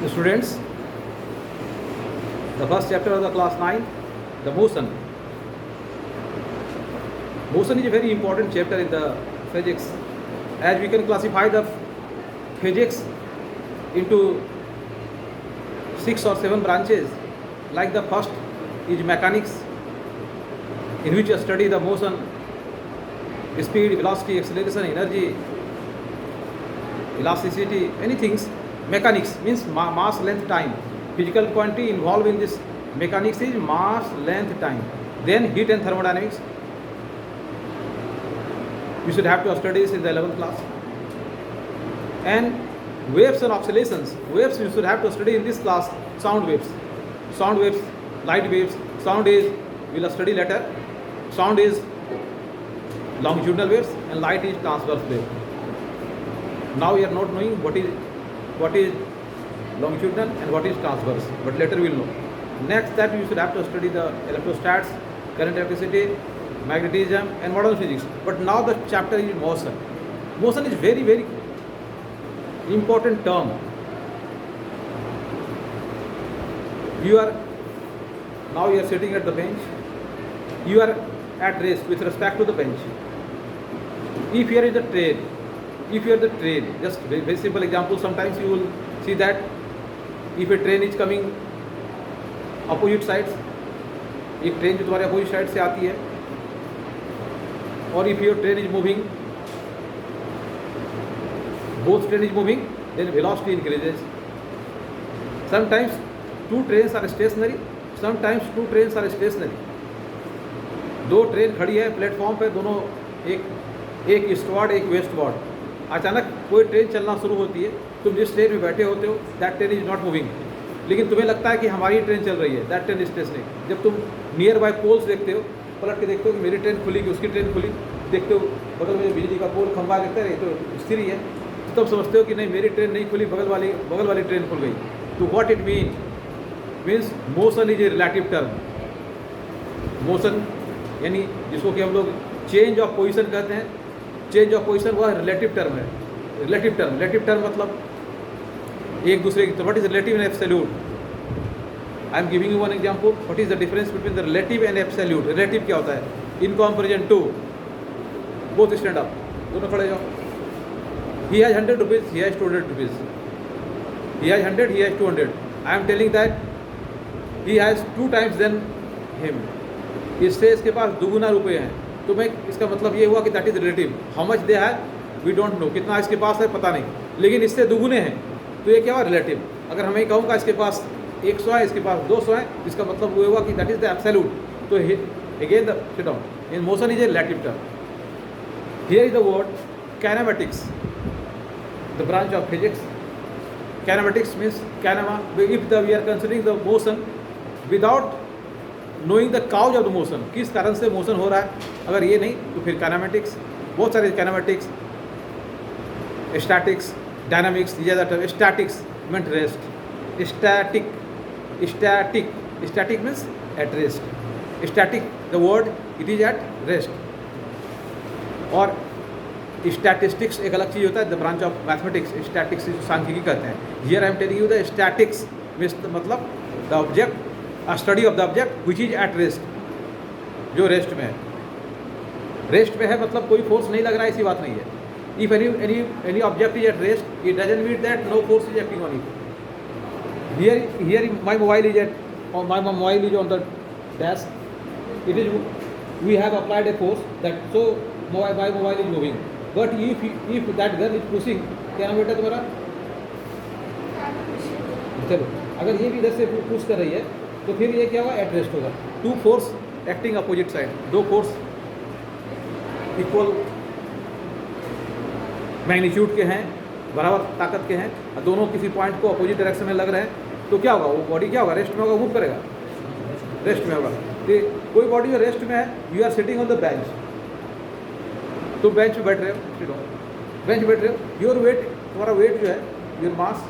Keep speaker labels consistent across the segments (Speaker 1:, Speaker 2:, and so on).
Speaker 1: Students, the first chapter of the class 9, the motion. Motion is a very important chapter in the physics, as we can classify the physics into 6 or 7 branches. Like the first is mechanics, in which you study the motion, speed, velocity, acceleration, energy, elasticity, anything. Mechanics means mass, length, time. Physical quantity involved in this mechanics is mass, length, time. Then heat and thermodynamics. You should have to study this in the 11th class. And waves and oscillations. Waves you should have to study in this class. Sound waves, light waves. Sound is we will study later. Sound is longitudinal waves and light is transverse wave. Now we are not knowing what is longitudinal and what is transverse, but later we will know. Next, that you should have to study the electrostats, current, electricity, magnetism and modern physics. But now the chapter is motion. Motion is very, very important term. You are sitting at the bench. You are at rest with respect to the bench. If here is the train, just very simple example, sometimes you will see that if a train is coming opposite sides, एक train जो तुम्हारे opposite side से आती है, और if your train is moving, both train is moving, then velocity increases. Sometimes two trains are stationary, sometimes two trains are stationary. दो train खड़ी है प्लेटफॉर्म पे, दोनों एक ईस्टवर्ड एक वेस्टवर्ड. अचानक कोई ट्रेन चलना शुरू होती है, तुम जिस ट्रेन में बैठे होते हो that train is not moving, लेकिन तुम्हें लगता है कि हमारी ट्रेन चल रही है, दैट ट्रेन इज स्टेशनिंग. जब तुम नियर बाय पोल्स देखते हो, पलट के देखते हो कि मेरी ट्रेन खुली कि उसकी ट्रेन खुली, देखते हो बगल में बिजली का पोल खंभा देखते रहे तो स्थिर ही है, तो तब समझते हो कि नहीं मेरी ट्रेन नहीं खुली, बगल वाली ट्रेन खुल गई. तो what it means motion is a relative term. Motion यानी जिसको कि हम लोग चेंज ऑफ पोजीशन कहते हैं, चेंज ऑफ पोजीशन वह रिलेटिव टर्म है. रिलेटिव टर्म मतलब एक दूसरे की. What is relative and absolute? I am giving you one example. What is the difference between the relative and absolute? Relative क्या होता है? In comparison to, both stand up, दोनों खड़े जाओ. He has 100 rupees, he has 200 rupees. He has 100, he has 200. I am telling that he has 2 times than him. इससे इसके पास दुगुना रुपये हैं, तो मैं इसका मतलब ये हुआ कि that is relative. How much they have we don't know, कितना इसके पास है पता नहीं, लेकिन इससे दुगुने हैं, तो ये क्या हुआ? रिलेटिव. अगर हमें कहूँगा इसके पास 100 है, इसके पास 200 है, इसका मतलब वो हुआ कि दैट इज द एब्सोल्यूट. तो again the sit down in motion is a relative term. Here is the word kinematics, the branch of physics. Kinematics means kinema. If we are considering the motion without knowing the cause of the motion, किस कारण से motion हो रहा है, अगर ये नहीं तो फिर काइनेमेटिक्स. बहुत सारे kinematics, statics, dynamics. Statics means rest. Static means at rest. Static the word it is at rest. और स्टैटिस्टिक्स एक अलग चीज़ होता है, the branch of mathematics. Statics सांख्यिकी कहते हैं. Here I am telling you the statics means मतलब the object, a study of the object which is at rest, जो रेस्ट में है. रेस्ट में है मतलब कोई फोर्स नहीं लग रहा है, ऐसी बात नहीं है. if any object is at rest, it doesn't mean that no force is acting on it. Here my mobile is on the desk. It is, we have applied a force that so my mobile is moving, but if that girl is pushing, क्या नाम बेटा तुम्हारा? चलो, अगर ये भी इधर से पुश कर रही है तो फिर ये क्या होगा? एट रेस्ट होगा. 2 force acting opposite side, 2 force equal magnitude के हैं, बराबर ताकत के हैं, और दोनों किसी पॉइंट को अपोजिट डायरेक्शन में लग रहे हैं, तो क्या होगा? वो बॉडी क्या होगा? रेस्ट में होगा, मूव करेगा, रेस्ट में होगा. तो कोई बॉडी जो रेस्ट में है, you are sitting on the bench, तो बेंच पे बैठ रहे हो, बेंच पे बैठ रहे हो. योर वेट, तुम्हारा वेट जो है, योर मास,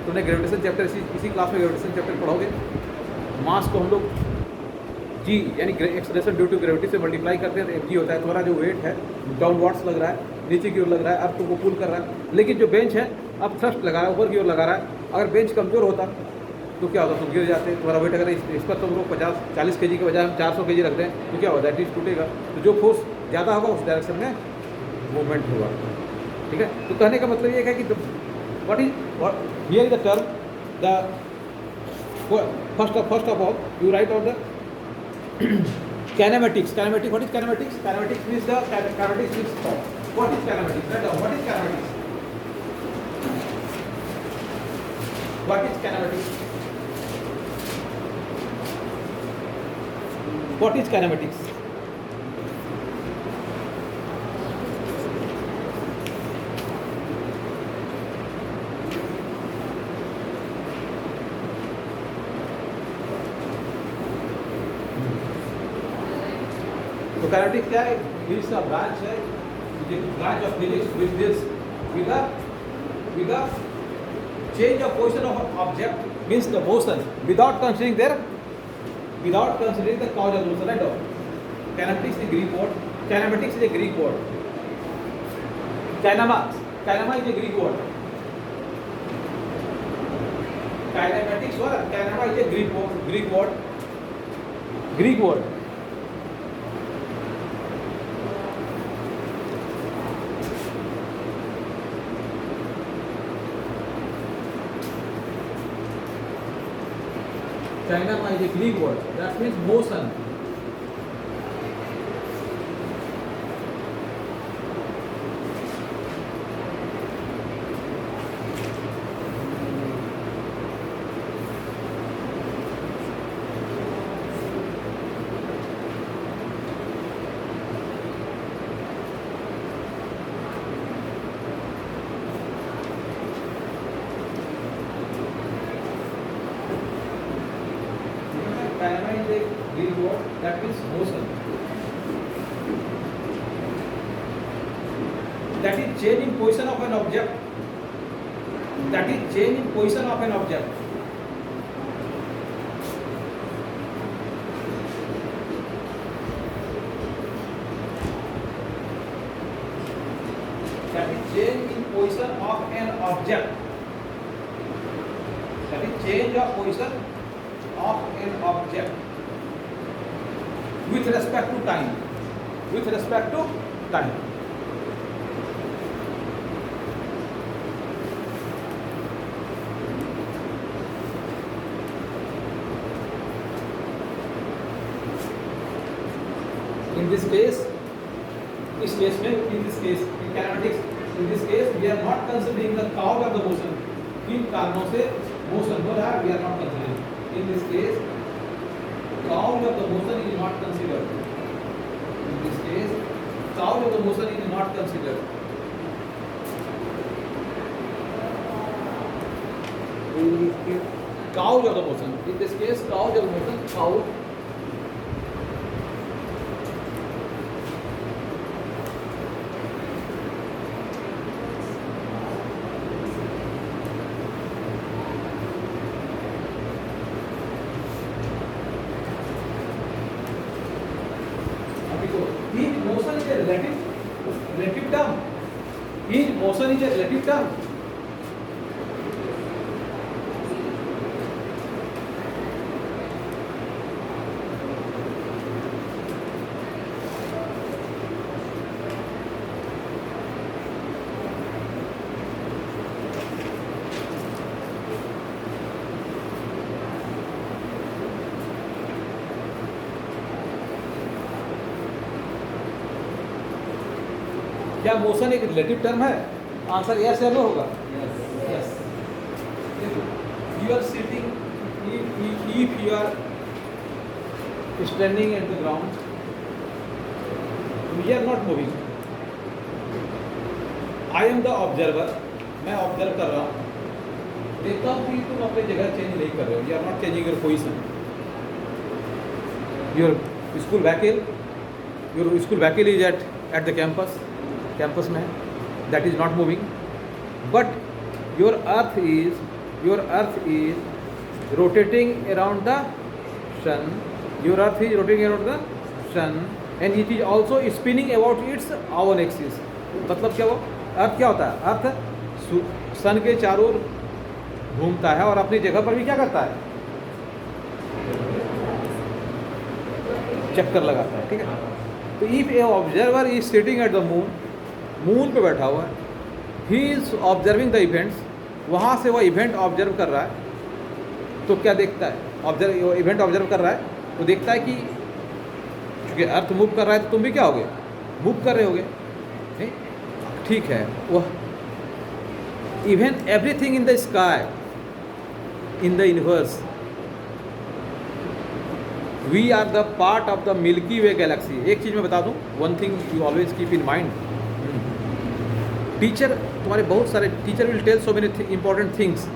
Speaker 1: तुमने ग्रेविटेशन चैप्टर इसी क्लास में ग्रेविटेशन चैप्टर पढ़ोगे. मास को हम लोग जी यानी एक्सलेशन ड्यू टू ग्रेविटी से मल्टीप्लाई करते हैं, तो एफ जी होता है. तुम्हारा जो वेट है डाउनवर्ड्स लग रहा है, नीचे की ओर लग रहा है, अब तुमको पुल कर रहा है. लेकिन जो बेंच है अब थ्रस्ट लगा रहा है, ऊपर की ओर लगा रहा है, अगर बेंच कमज़ोर होता तो क्या होता, तुम गिर जाते। तुम्हारा वेट अगर इस पर तुम लोग 50-40 केजी के बजाय हम 400 केजी रख दें तो क्या होगा, दैट इज टूटेगा। तो जो फोर्स ज़्यादा होगा उस डायरेक्शन में मूवमेंट होगा। ठीक है, तो कहने का मतलब ये है कि what is here is the term the first of all you right on the kinematics. What is kinematics? Kinematics means the kinematics means what is kinematics? Write down what is kinematics. What is kinematics? What is kinematics? तो kinetic क्या है? It's a branch है, branch of physics which deals with the change of position of an object, means the motion without considering the cause of motion. Right? Kinematics is a Greek word. Kinematics is a Greek word. Kinema is a Greek word. Kinematics or kinema is a Greek word. Kinema is a Greek word. That means motion. Kinema is a Greek word that means motion. That is change in position of an object. That is change in position of an object. That is change in position of an object. That is change of position of an object with respect to time. With respect to time. In this case, in kinematics, in this case, we are not considering the cause of the motion. इन कारणों से motion हो रहा है, we are not considering. In this case, cause of the motion is not considered. In this case, cause of the motion is not considered. Cause of the motion. In this case, cause of the motion, cause. Each motion is a relative term. Each motion is a relative term. क्या motion एक relative term है? Answer yes या no होगा? Yes. You are sitting, if you are standing at the ground, we are not moving, I am the observer, मैं observe कर रहा हूँ, देखता हूँ कि तुम अपनी जगह चेंज नहीं कर रहे हो, you are not changing your position, your school vehicle is at the campus में है, that is not moving, but your earth is rotating around the sun, your earth is rotating around the sun and it is also spinning about its own axis. मतलब क्या, वो अर्थ क्या होता है? अर्थ सन के चारों ओर घूमता है और अपनी जगह पर भी क्या करता है, चक्कर लगाता है, ठीक है। तो if a observer is sitting at the moon, moon पे बैठा हुआ है, he is observing the events, वहाँ से वो इवेंट ऑब्जर्व कर रहा है, तो क्या देखता है, इवेंट ऑब्जर्व कर रहा है तो देखता है कि चूँकि अर्थ मूव कर रहा है तो तुम भी क्या होगे, मूव कर रहे होगे, नहीं? ठीक है। वह even everything in the sky, in the universe, we are the part of the Milky Way galaxy. एक चीज़ मैं बता दूं, one thing you always keep in mind, teacher तुम्हारे बहुत सारे teacher will tell so many important things,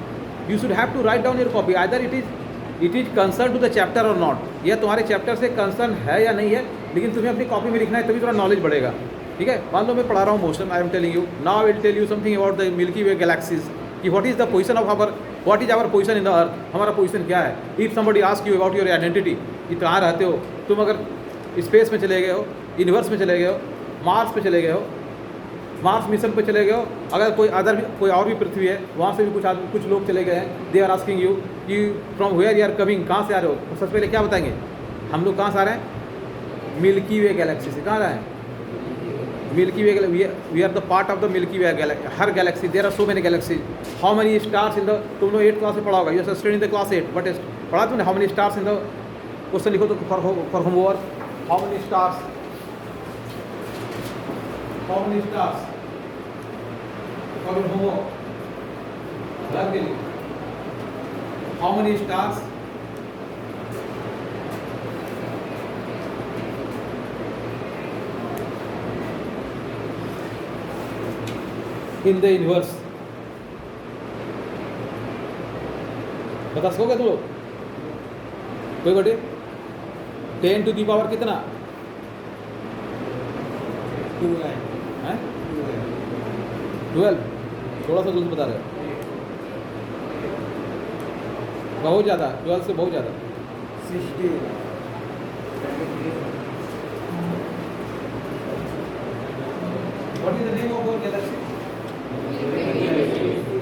Speaker 1: you should have to write down your copy, either it is concern to the chapter और not, यह तुम्हारे chapter से concern है या नहीं है, लेकिन तुम्हें अपनी कॉपी में लिखना है, तभी थोड़ा नॉलेज बढ़ेगा, ठीक है। मान लो मैं पढ़ा रहा हूँ motion, I am telling you now, I will tell you something about the Milky Way galaxies, कि what is the position of our, what is our position in the earth, हमारा पोजीशन क्या है। If somebody ask you about your identity, कि कहाँ रहते हो तुम, अगर स्पेस में चले गए हो, यूनिवर्स में चले गए हो, मार्स पे चले गए हो, मार्स मिशन पे चले गए हो, अगर कोई और भी पृथ्वी है, वहाँ से भी कुछ लोग चले गए हैं, दे आर आस्किंग यू कि from where you are coming, कहाँ से आ रहे हो, तो सबसे पहले क्या बताएंगे, हम लोग कहाँ से आ रहे हैं, मिल्की वे गैलेक्सी से। कहाँ रहे हैं, Milky Way, we are the part of the Milky Way galaxy, हर galaxy, there are so many galaxy, how many stars in the, तुम लोग 8th क्लास में पढ़ा होगा, you study in the class 8, but पढ़ा तुमने, how many stars in the, question लिखो तो for homework, how many stars, how many stars for your homework, रख दीजिए, how many stars in the universe, बता सकोगे तुम लोग, कोई बटे 10 टू दी पावर कितना, 12, थोड़ा सा जल्दी बता रहे हो, बहुत ज़्यादा, 12 से बहुत ज़्यादा,
Speaker 2: 60,
Speaker 1: what is the name of our galaxy,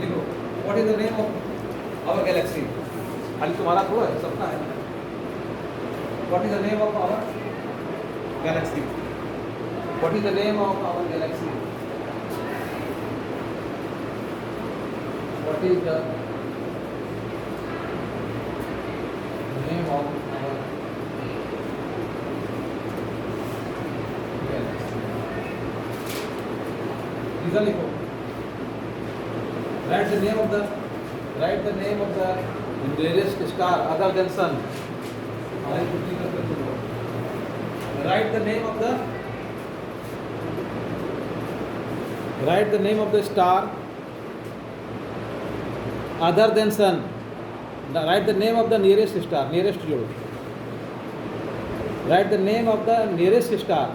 Speaker 1: लिखो, what is the name of our galaxy, खाली तुम्हारा थोड़ा है, सबका है, what is the name of our galaxy, what is the name of our galaxy, what is the name of our galaxy, region लिखो, write the name of the nearest star other than sun, write the name of the star other than sun, write the name of the nearest star, nearest जोड़ो, write the name of the nearest star,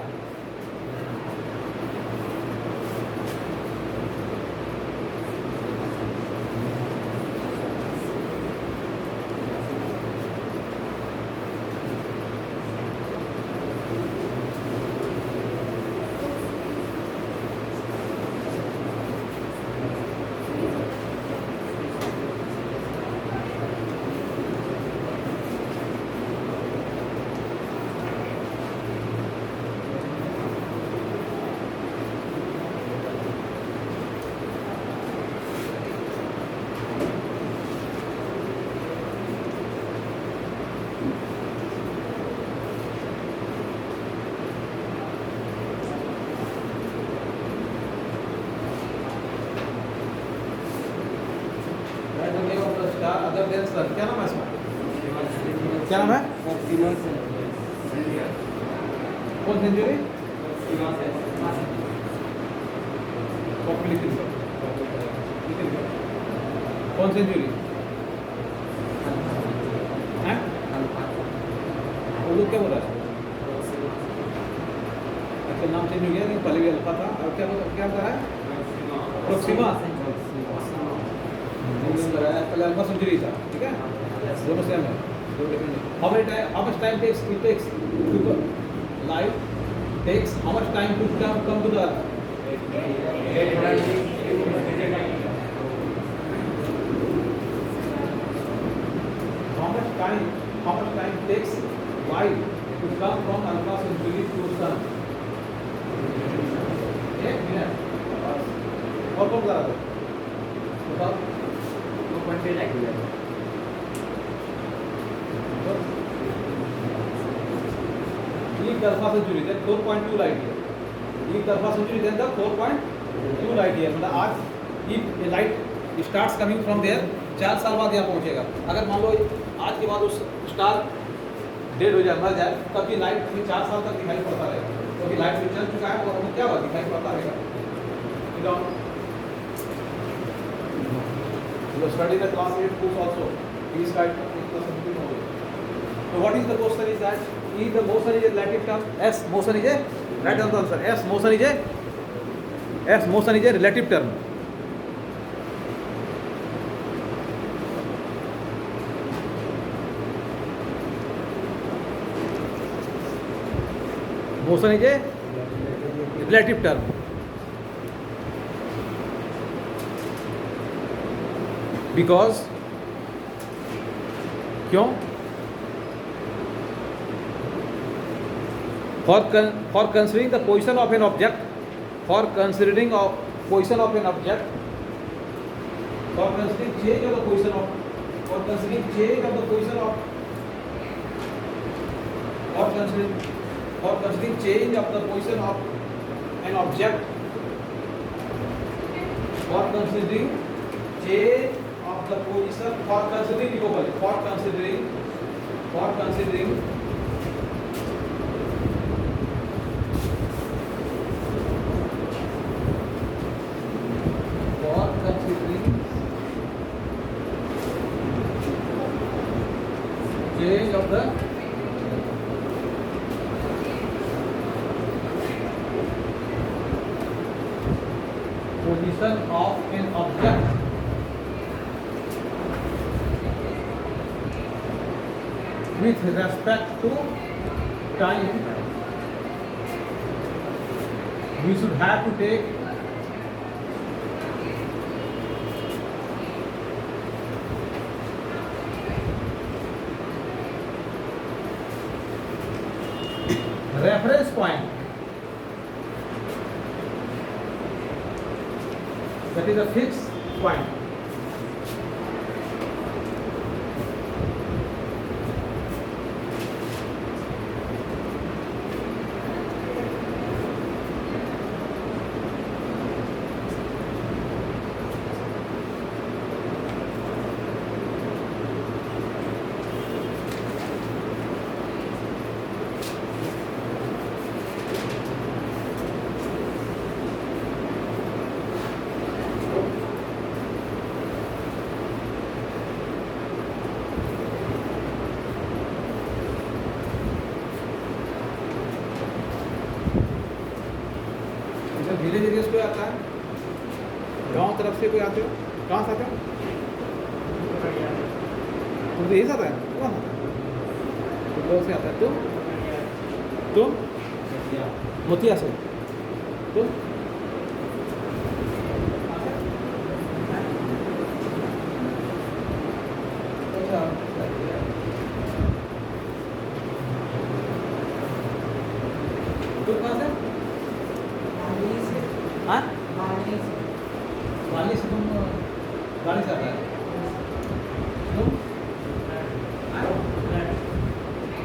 Speaker 1: other than sun, क्या नाम है इसका, क्या नाम है, कौन century, कौन सेंचुरी है, वो लोग क्या बोल रहा है, अच्छा नाम चेंज हो गया, पहले भी अल्फा था, और क्या क्या कर रहा है, प्रोक्सिमा, पहले अल्फा सेंचुरी था, ठीक है, दोनों सेम है, दो different, how much time takes to life takes how much time to come to the earth, time, how much time takes light to come from alpha century to sun? 1 minute. और कौन करा था? बताओ।
Speaker 2: 2.3 light year.
Speaker 1: एक alpha century then 4.2 light year. एक alpha century then the 4.2 light year. मतलब आज if light starts coming from there 4 साल बाद यहाँ पहुँचेगा। अगर मान लो आज के बाद उस स्टार डेड हो जाए, मर जाए, तब भी लाइट 4 साल तक दिखाई पड़ता रहेगा, क्योंकि लाइट में चल चुका है और हमें क्या हुआ दिखाई पड़ता रहेगा। You study the class 8 course also. These type of things are something over. So what is the motion is that? E the motion is a relative term. S motion is a right answer. S motion is a relative term. Motion is a relative term. Because क्यों? For considering the position of an object, for considering of position of an object, for considering change of the position of, for considering change of the position of, for considering change of the position of an object, for considering change of the position, for considering globally, for considering change of the position of an object with respect to time, we should have to take reference point, that is a fixed point. Village area कोई आता है, गांव तरफ से कोई आते हो, कहाँ से आते हो? तुम तो यही से आता है, कौन आता है? तुम से आता है, तुम मोतिया से, तुम कहाँ से? हाँ? वाली से तुम गाड़ी से आता है? तुम?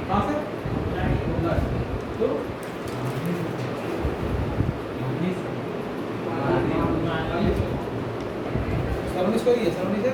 Speaker 1: कहाँ से? तुम? सरोनी से कोई है, सरोनी से?